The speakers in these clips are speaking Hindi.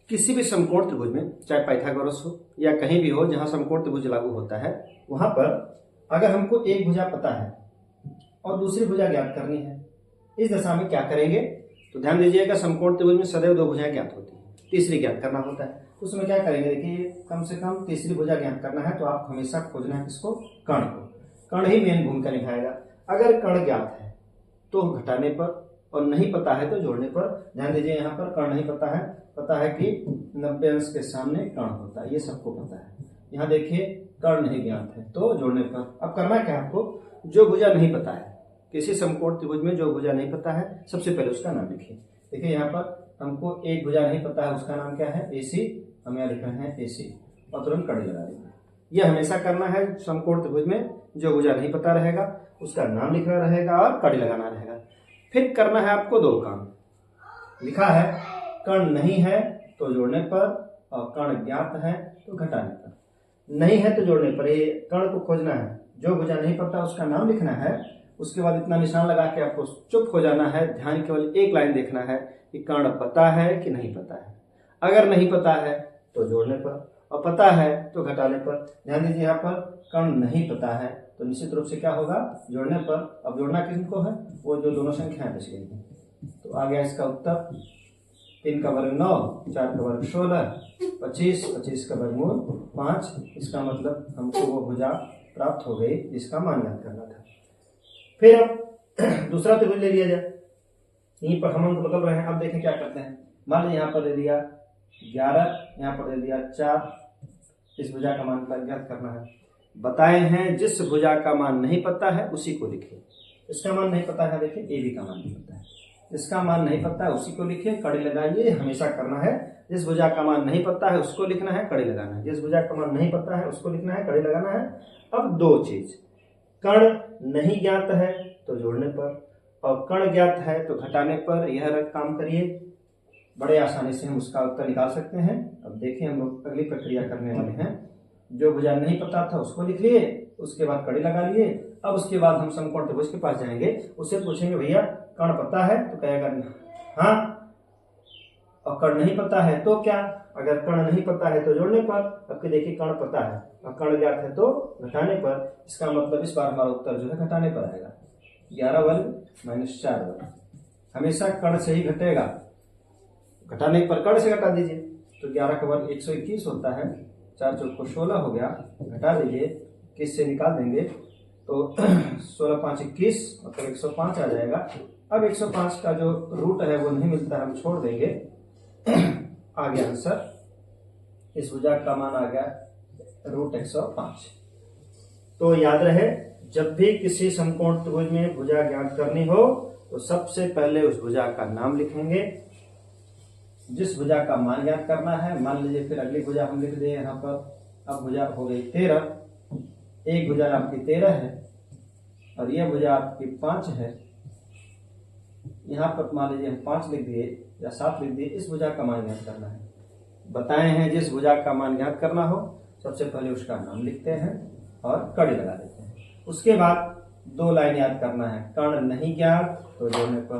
किसी भी समकोण त्रिभुज में, चाहे पाइथागोरस हो या कहीं भी हो जहां समकोण त्रिभुज लागू होता है, वहां पर अगर हमको एक भुजा पता है और दूसरी भुजा ज्ञात करनी है, इस दशा में क्या करेंगे? तो ध्यान दीजिएगा, समकोण त्रिभुज में सदैव दो भुजाएं ज्ञात होती हैं, तीसरी ज्ञात करना होता है। उसमें क्या करेंगे? देखिए, कम से कम तीसरी भुजा ज्ञात करना है तो आप हमेशा खोजना है किसको? कर्ण को। कर्ण ही मेन भूमिका निभाएगा। अगर कर्ण ज्ञात है तो घटाने पर, और नहीं पता है तो जोड़ने पर। ध्यान दीजिए, यहाँ पर कर्ण नहीं पता है कि 90 अंश के सामने कर्ण होता है, ये सबको पता है। यहाँ देखिए, कर्ण नहीं ज्ञात है तो जोड़ने पर। अब करना क्या आपको? जो भुजा नहीं पता है, किसी समकोण त्रिभुज में जो भुजा नहीं पता है, सबसे पहले उसका नाम लिखिए। देखिए, यहाँ पर हमको एक भुजा नहीं पता है, उसका नाम क्या है? AC। हम यहाँ लिख रहे हैं AC और तुरंत कड़ी लगा देंगे। यह हमेशा करना है। समकोण त्रिभुज में जो भुजा नहीं पता रहेगा उसका नाम लिखना रहेगा और कड़ी लगाना रहेगा। फिर करना है आपको दो काम। लिखा है कर्ण नहीं है तो जोड़ने पर, और कर्ण ज्ञात है तो घटाने पर। नहीं है तो जोड़ने पर, ये कर्ण को खोजना है। जो भुजा नहीं पता उसका नाम लिखना है। उसके बाद इतना निशान लगा के आपको चुप हो जाना है। ध्यान केवल एक लाइन देखना है कि कर्ण पता है कि नहीं पता है। अगर नहीं पता है तो जोड़ने पर, और पता है तो घटाने पर। ध्यान दीजिए, यहाँ पर कर्ण नहीं पता है तो निश्चित रूप से क्या होगा? जोड़ने पर। अब जोड़ना किनको है? वो जो दोनों संख्याएं बच गई हैं। तो आ गया इसका उत्तर। 3 का वर्ग 9, 4 का वर्ग 16, 25, 25 का वर्गमूल 5। इसका मतलब हमको वो भुजा प्राप्त हो गई जिसका मान ज्ञात करना था। फिर अब दूसरा त्रिभुज ले लिया जाए। यहीं पर हम अंक बदल रहे हैं। अब देखें क्या करते हैं। मान लीजिए यहाँ पर दे दिया 11, यहाँ पर दे दिया 4। इस भुजा का मान ज्ञात करना है। बताए हैं जिस भुजा का मान नहीं पता है उसी को लिखिए। इसका मान नहीं पता है, देखिए AB का मान नहीं पता है। इसका मान नहीं पता है उसी को लिखिए, कड़ी लगाइए। हमेशा करना है। जिस भुजा का मान नहीं पता है उसको लिखना है, कड़ी लगाना है। जिस भुजा का मान नहीं पता है उसको लिखना है, कड़ी लगाना है। अब दो चीज, कर्ण नहीं ज्ञात है तो जोड़ने पर, और कर्ण ज्ञात है तो घटाने पर। यह काम करिए, बड़े आसानी से हम उसका उत्तर निकाल सकते हैं। अब देखिए, हम लोग अगली प्रक्रिया करने वाले हैं। जो भुजा नहीं पता था उसको लिख लिए, उसके बाद कड़ी लगा लिए। अब उसके बाद हम समकोण त्रिभुज के पास जाएंगे, उससे पूछेंगे भैया कर्ण पता है? तो कहेगा हाँ। और कर्ण नहीं पता है तो क्या? अगर कर्ण नहीं पता है तो जोड़ने पर। अब देखिए, कर्ण पता है और कर्ण ज्ञात है तो घटाने पर। इसका मतलब इस बार हमारा उत्तर जो है घटाने पर आएगा। 11 वर्ग माइनस 4 वर्ग। हमेशा कर्ण से ही घटेगा। घटाने पर कर्ण से घटा दीजिए तो 11 का वर्ग 121 होता है। 4 चौको 16 हो गया। घटा दीजिए, किस से निकाल देंगे तो 16 5 21, मतलब 105 आ जाएगा। अब 105 का जो रूट है वो नहीं मिलता, हम छोड़ देंगे। आ गया आंसर। इस भुजा का मान आ गया रूट 105। तो याद रहे, जब भी किसी समकोण त्रिभुज में भुजा ज्ञात करनी हो तो सबसे पहले उस भुजा का नाम लिखेंगे, जिस भुजा का मान ज्ञात करना है। मान लीजिए फिर अगली भुजा हम लिख दें यहाँ पर। अब भुजा हो गई 13। एक भुजा आपकी 13 है और यह भुजा आपकी 5 है। यहाँ पर मान लीजिए हम 5 लिख दिए या 7 लिख दिए। इस भुजा का मान ज्ञात करना है। बताए हैं जिस भुजा का मान ज्ञात करना हो सबसे पहले उसका नाम लिखते हैं और कड़ी लगा देते हैं। उसके बाद दो लाइन याद करना है। कर्ण नहीं ज्ञात तो जोड़ने पर,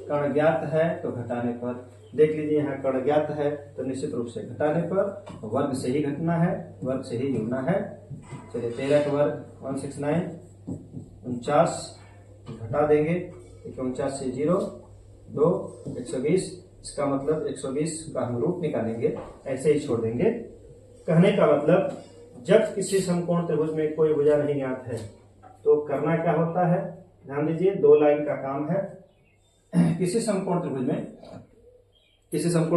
कर्ण ज्ञात है तो घटाने पर। देख लीजिए, यहाँ कर्ण ज्ञात है तो निश्चित रूप से घटाने पर, वर्ग से ही घटना है, वर्ग से ही जुड़ना है। चलिए, 13 का वर्ग 169, 49 घटा देंगे। 49 से 0 2 120। इसका मतलब 120 का हम रूट निकालेंगे, ऐसे ही छोड़ देंगे। कहने का मतलब, जब किसी समकोण त्रिभुज में कोई भुजा नहीं ज्ञात है तो करना क्या होता है? ध्यान दीजिए, दो लाइन का काम है। किसी समकोण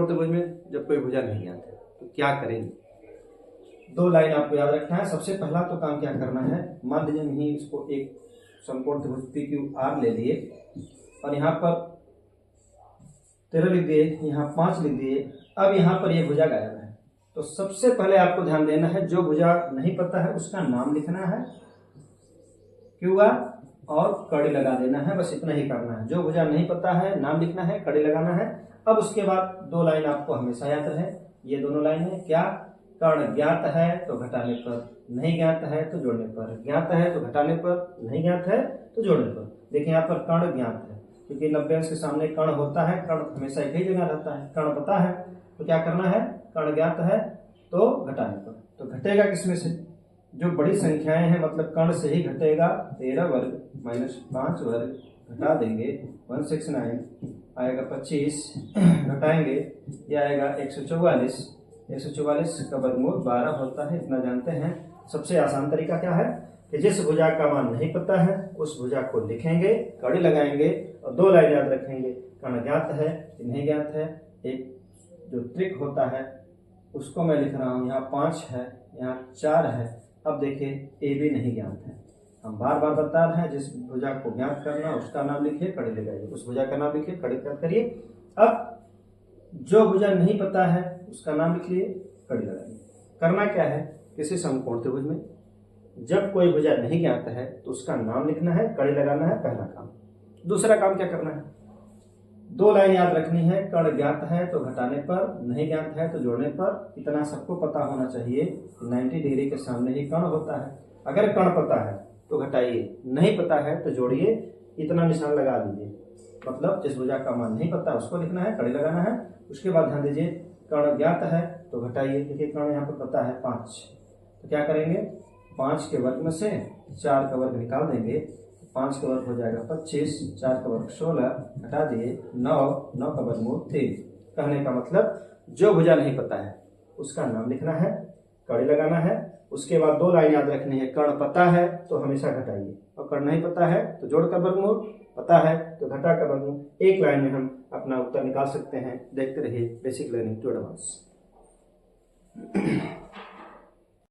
त्रिभुज में जब कोई भुजा नहीं ज्ञात है तो क्या करेंगे? दो लाइन आपको याद रखना है। सबसे पहला तो काम क्या करना है, मान लीजिए नहीं इसको एक समकोण त्रिभुज PQR ले लिए और यहाँ पर 13 लिख दिए, यहाँ 5 लिख दिए। अब यहाँ पर यह भुजा गायब है तो सबसे पहले आपको ध्यान देना है, जो भुजा नहीं पता है उसका नाम लिखना है QR और कड़ी लगा देना है। बस इतना ही करना है। जो भुजा नहीं पता है नाम लिखना है, कड़ी लगाना है। अब उसके बाद दो लाइन आपको हमेशा याद रहे, ये दोनों लाइन है क्या? कर्ण ज्ञात है तो घटाने पर, नहीं ज्ञात है तो जोड़ने पर। ज्ञात है तो घटाने पर, नहीं ज्ञात है तो जोड़ने पर। देखिए, यहाँ पर कर्ण ज्ञात है क्योंकि 90 अंश के सामने कर्ण होता है, कर्ण हमेशा एक ही जगह रहता है। कर्ण पता है तो क्या करना है, कर्ण ज्ञात है तो घटाने पर, तो घटेगा किसमें से, जो बड़ी संख्याएं हैं मतलब कर्ण से ही घटेगा। 13 वर्ग माइनस 5 वर्ग घटा देंगे 169 आएगा 25, घटाएंगे ये आएगा 144। 144 का वर्गमूल 12 होता है, इतना जानते हैं। सबसे आसान तरीका क्या है कि जिस भुजा का मान नहीं पता है उस भुजा को लिखेंगे, कड़ी लगाएंगे और 2 लाइन याद रखेंगे, कर्ण ज्ञात है कि नहीं ज्ञात है। एक जो ट्रिक होता है उसको मैं लिख रहा हूँ, यहाँ 5 है, यहाँ 4 है। अब देखिए ए भी नहीं ज्ञात है, हम बार बार बता रहे हैं जिस भुजा को ज्ञात करना उसका नाम लिखिए, कड़ी लगाइए, उस भुजा का नाम लिखिए, कड़ी करिए। अब जो भुजा नहीं पता है उसका नाम लिखिए, कड़ी लगाइए। करना क्या है, किसी समकोण त्रिभुज में जब कोई भुजा नहीं ज्ञात है तो उसका नाम लिखना है, कड़ी लगाना है, पहला काम। दूसरा काम क्या करना है, 2 लाइन याद रखनी है, कर्ण ज्ञात है तो घटाने पर, नहीं ज्ञात है तो जोड़ने पर। इतना सबको पता होना चाहिए 90 डिग्री के सामने ही कर्ण होता है। अगर कर्ण पता है तो घटाइए, नहीं पता है तो जोड़िए, इतना निशान लगा दीजिए। मतलब जिस भुजा का मान नहीं पता उसको लिखना है, कड़ी लगाना है। उसके बाद ध्यान दीजिए कर्ण ज्ञात है तो घटाइए। देखिए कर्ण यहाँ पर पता है 5, तो क्या करेंगे, 5 के वर्ग में से 4 का वर्ग निकाल देंगे, 5 का वर्ग हो जाएगा 25, 4 का वर्ग 16, घटा दिए 9, 9 का वर्गमूल 3। कहने का मतलब जो भुजा नहीं पता है उसका नाम लिखना है, कड़ी लगाना है। उसके बाद 2 लाइन याद रखनी है, कर्ण पता है तो हमेशा घटाइए और कर्ण नहीं पता है तो जोड़ का वर्गमूल, पता है तो घटा का वर्गमूल। एक लाइन में हम अपना उत्तर निकाल सकते हैं। देखते रहिए बेसिक लर्निंग टू एडवांस।